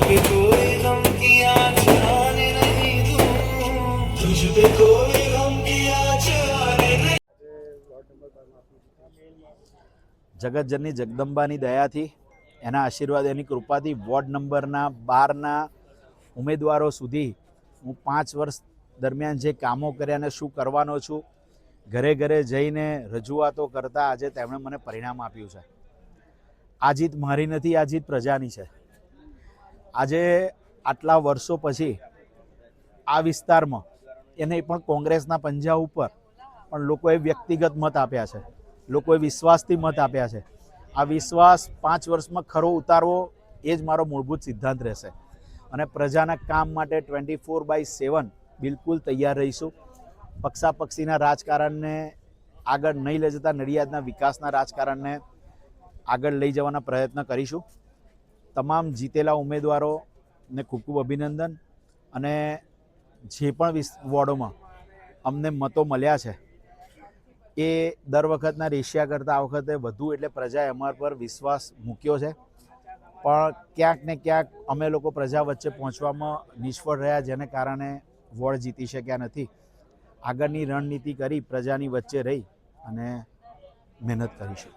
पे कोई गम की आँच आने नहीं दूं, तुझ पे कोई गम की आँच आने नहीं। જગતજનની જગદંબાની દયાથી, એના આશીર્વાદ, એની કૃપાથી વોર્ડ નંબરના 12ના ઉમેદવારો સુધી હું 5 વર્ષ દરમિયાન જે કામો કર્યા અને શું કરવાનો છું, ઘરે ઘરે જઈને રજૂઆતો કરતા આજે તેમણે મને પરિણામ આપ્યું છે. આ જીત મારી નથી, આ જીત પ્રજાની છે. આજે આટલા વર્ષો પછી આ વિસ્તારમાં એને પણ કોંગ્રેસના પંજા ઉપર પણ લોકોએ વ્યક્તિગત મત આપ્યા છે, લોકોએ વિશ્વાસથી મત આપ્યા છે. આ વિશ્વાસ 5 વર્ષમાં ખરો ઉતારવો એ જ મારો મૂળભૂત સિદ્ધાંત રહેશે અને પ્રજાના કામ માટે 24/7 બિલકુલ તૈયાર રહીશું. પક્ષાપક્ષીના રાજકારણને આગળ નહીં લઈ જતા નડિયાદના વિકાસના રાજકારણને આગળ લઈ જવાના પ્રયત્ન કરીશું. તમામ જીતેલા ઉમેદવારોને ખૂબ ખૂબ અભિનંદન અને જે પણ વોર્ડોમાં અમને મતો મળ્યા છે એ દર વખતના રેશિયા કરતાં આ વખતે વધુ, એટલે પ્રજાએ અમારા પર વિશ્વાસ મૂક્યો છે. પણ ક્યાંક ને ક્યાંક અમે લોકો પ્રજા વચ્ચે પહોંચવામાં નિષ્ફળ રહ્યા, જેને કારણે વોર્ડ જીતી શક્યા નથી. આગળની રણનીતિ કરી પ્રજાની વચ્ચે રહી અને મહેનત કરીશું.